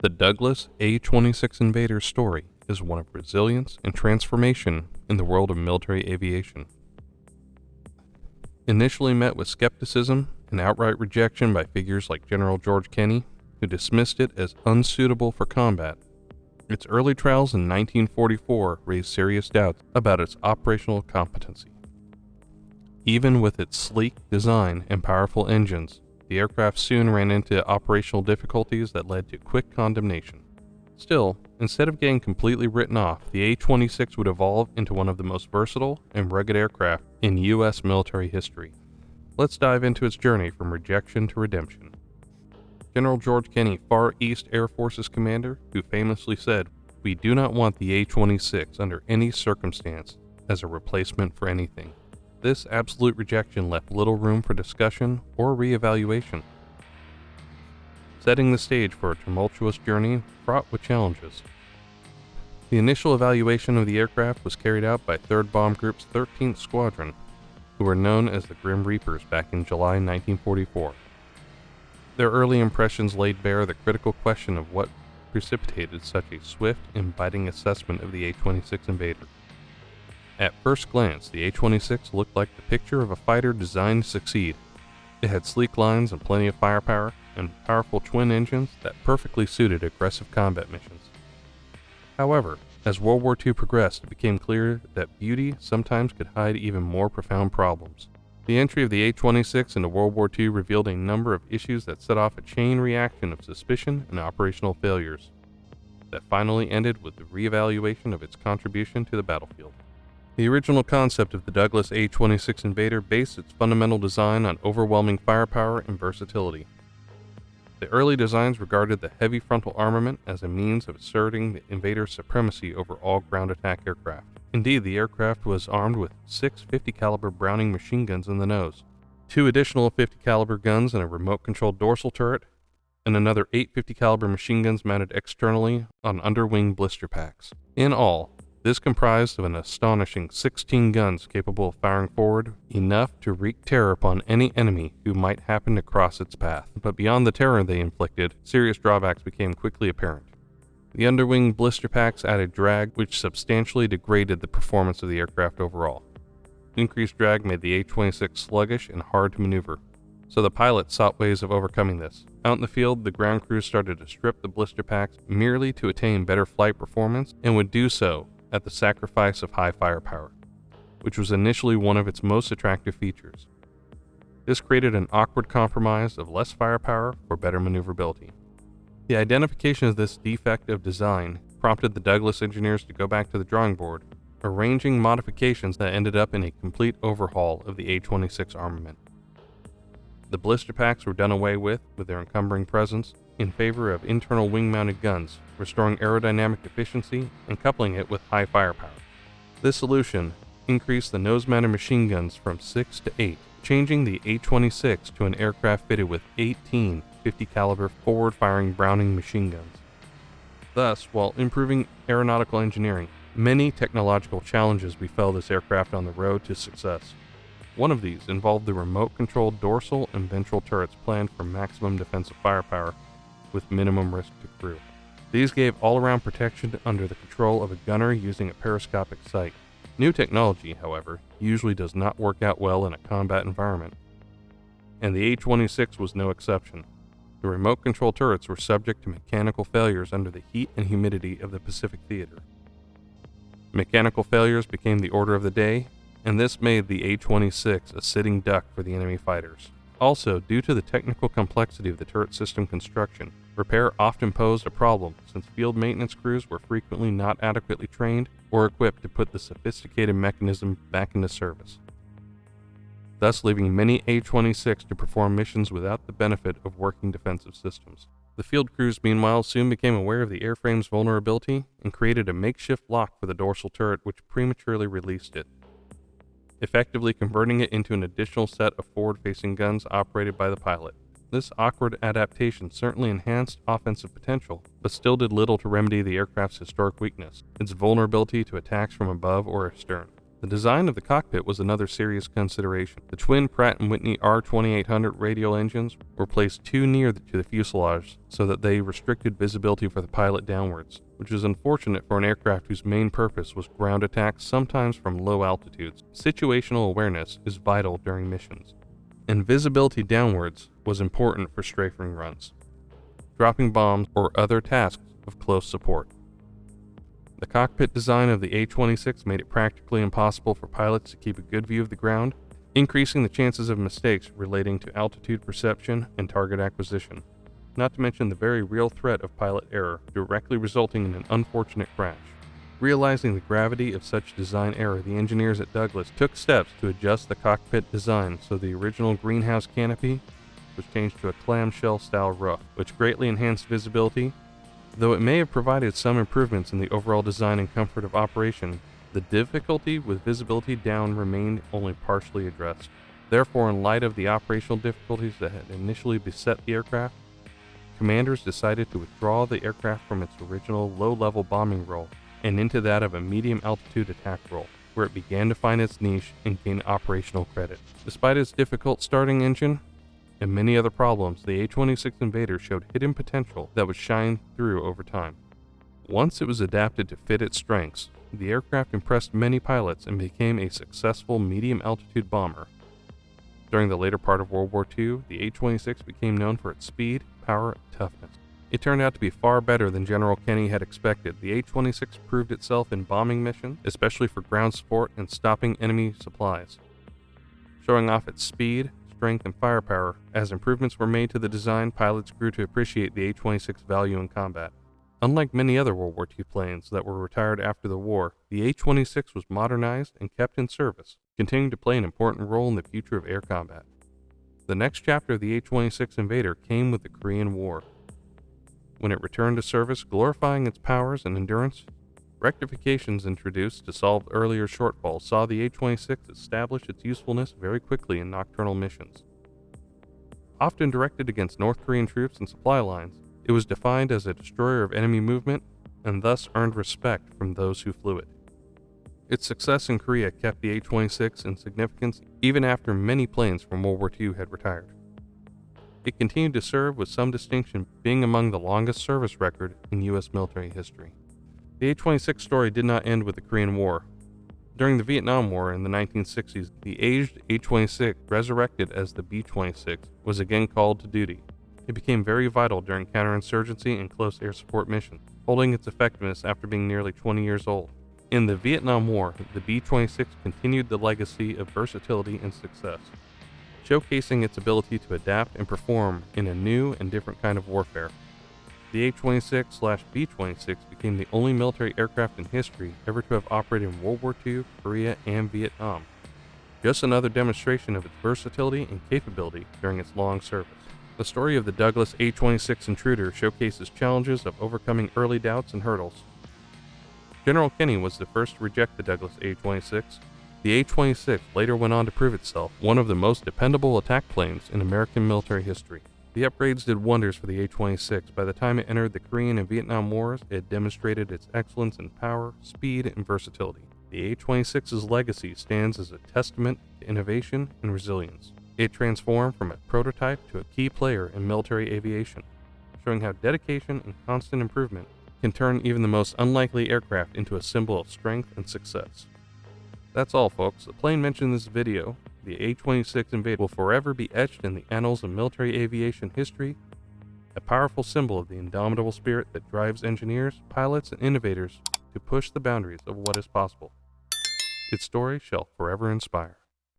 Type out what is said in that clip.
The Douglas A-26 Invader story is one of resilience and transformation in the world of military aviation. Initially met with skepticism and outright rejection by figures like General George Kenney, who dismissed it as unsuitable for combat, its early trials in 1944 raised serious doubts about its operational competency. Even with its sleek design and powerful engines, the aircraft soon ran into operational difficulties that led to quick condemnation. Still, instead of getting completely written off, the A-26 would evolve into one of the most versatile and rugged aircraft in U.S. military history. Let's dive into its journey from rejection to redemption. General George Kenney, Far East Air Force's commander, who famously said, "We do not want the A-26 under any circumstance as a replacement for anything." This absolute rejection left little room for discussion or reevaluation, setting the stage for a tumultuous journey fraught with challenges. The initial evaluation of the aircraft was carried out by 3rd Bomb Group's 13th Squadron, who were known as the Grim Reapers back in July 1944. Their early impressions laid bare the critical question of what precipitated such a swift and biting assessment of the A-26 Invader. At first glance, the A-26 looked like the picture of a fighter designed to succeed. It had sleek lines and plenty of firepower, and powerful twin engines that perfectly suited aggressive combat missions. However, as World War II progressed, it became clear that beauty sometimes could hide even more profound problems. The entry of the A-26 into World War II revealed a number of issues that set off a chain reaction of suspicion and operational failures that finally ended with the reevaluation of its contribution to the battlefield. The original concept of the Douglas A-26 Invader based its fundamental design on overwhelming firepower and versatility. The early designs regarded the heavy frontal armament as a means of asserting the Invader's supremacy over all ground attack aircraft. Indeed, the aircraft was armed with 6 50 caliber Browning machine guns in the nose, 2 additional 50 caliber guns in a remote-controlled dorsal turret, and another 8 50 caliber machine guns mounted externally on underwing blister packs. In all, this comprised of an astonishing 16 guns capable of firing forward enough to wreak terror upon any enemy who might happen to cross its path. But beyond the terror they inflicted, serious drawbacks became quickly apparent. The underwing blister packs added drag, which substantially degraded the performance of the aircraft overall. Increased drag made the A-26 sluggish and hard to maneuver, so the pilots sought ways of overcoming this. Out in the field, the ground crews started to strip the blister packs merely to attain better flight performance, and would do so at the sacrifice of high firepower, which was initially one of its most attractive features. This created an awkward compromise of less firepower for better maneuverability. The identification of this defect of design prompted the Douglas engineers to go back to the drawing board, arranging modifications that ended up in a complete overhaul of the A-26 armament. The blister packs were done away with their encumbering presence, in favor of internal wing-mounted guns, restoring aerodynamic efficiency and coupling it with high firepower. This solution increased the nose-mounted machine guns from 6 to 8, changing the A-26 to an aircraft fitted with 18 50 caliber forward-firing Browning machine guns. Thus, while improving aeronautical engineering, many technological challenges befell this aircraft on the road to success. One of these involved the remote-controlled dorsal and ventral turrets planned for maximum defensive firepower with minimum risk to crew. These gave all-around protection under the control of a gunner using a periscopic sight. New technology, however, usually does not work out well in a combat environment, and the A-26 was no exception. The remote-control turrets were subject to mechanical failures under the heat and humidity of the Pacific Theater. Mechanical failures became the order of the day, and this made the A-26 a sitting duck for the enemy fighters. Also, due to the technical complexity of the turret system construction, repair often posed a problem since field maintenance crews were frequently not adequately trained or equipped to put the sophisticated mechanism back into service, thus leaving many A-26 to perform missions without the benefit of working defensive systems. The field crews, meanwhile, soon became aware of the airframe's vulnerability and created a makeshift lock for the dorsal turret which prematurely released it, effectively converting it into an additional set of forward-facing guns operated by the pilot. This awkward adaptation certainly enhanced offensive potential, but still did little to remedy the aircraft's historic weakness, its vulnerability to attacks from above or astern. The design of the cockpit was another serious consideration. The twin Pratt & Whitney R2800 radial engines were placed too near to the fuselage so that they restricted visibility for the pilot downwards, which is unfortunate for an aircraft whose main purpose was ground attacks, sometimes from low altitudes. Situational awareness is vital during missions, and visibility downwards was important for strafing runs, dropping bombs, or other tasks of close support. The cockpit design of the A-26 made it practically impossible for pilots to keep a good view of the ground, increasing the chances of mistakes relating to altitude perception and target acquisition, not to mention the very real threat of pilot error, directly resulting in an unfortunate crash. Realizing the gravity of such design error, the engineers at Douglas took steps to adjust the cockpit design so the original greenhouse canopy was changed to a clamshell-style roof, which greatly enhanced visibility. Though it may have provided some improvements in the overall design and comfort of operation, the difficulty with visibility down remained only partially addressed. Therefore, in light of the operational difficulties that had initially beset the aircraft, commanders decided to withdraw the aircraft from its original low-level bombing role and into that of a medium-altitude attack role, where it began to find its niche and gain operational credit. Despite its difficult starting engine and many other problems, the A-26 Invader showed hidden potential that would shine through over time. Once it was adapted to fit its strengths, the aircraft impressed many pilots and became a successful medium-altitude bomber. During the later part of World War II, the A-26 became known for its speed, power, and toughness. It turned out to be far better than General Kenny had expected. The A-26 proved itself in bombing missions, especially for ground support and stopping enemy supplies, showing off its speed, strength, and firepower. As improvements were made to the design, pilots grew to appreciate the A-26's value in combat. Unlike many other World War II planes that were retired after the war, the A-26 was modernized and kept in service, continuing to play an important role in the future of air combat. The next chapter of the A-26 Invader came with the Korean War. When it returned to service, glorifying its powers and endurance, rectifications introduced to solve earlier shortfalls saw the A-26 establish its usefulness very quickly in nocturnal missions. Often directed against North Korean troops and supply lines, it was defined as a destroyer of enemy movement and thus earned respect from those who flew it. Its success in Korea kept the A-26 in significance even after many planes from World War II had retired. It continued to serve with some distinction, being among the longest service record in U.S. military history. The A-26 story did not end with the Korean War. During the Vietnam War in the 1960s, the aged A-26, resurrected as the B-26, was again called to duty. It became very vital during counterinsurgency and close air support missions, holding its effectiveness after being nearly 20 years old. In the Vietnam War, the B-26 continued the legacy of versatility and success, showcasing its ability to adapt and perform in a new and different kind of warfare. The A-26/B-26 became the only military aircraft in history ever to have operated in World War II, Korea, and Vietnam. Just another demonstration of its versatility and capability during its long service. The story of the Douglas A-26 Intruder showcases challenges of overcoming early doubts and hurdles. General Kenny was the first to reject the Douglas A-26. The A-26 later went on to prove itself one of the most dependable attack planes in American military history. The upgrades did wonders for the A-26. By the time it entered the Korean and Vietnam Wars, it had demonstrated its excellence in power, speed, and versatility. The A-26's legacy stands as a testament to innovation and resilience. It transformed from a prototype to a key player in military aviation, showing how dedication and constant improvement can turn even the most unlikely aircraft into a symbol of strength and success. That's all, folks. The plane mentioned in this video, the A-26 Invader, will forever be etched in the annals of military aviation history, a powerful symbol of the indomitable spirit that drives engineers, pilots, and innovators to push the boundaries of what is possible. Its story shall forever inspire.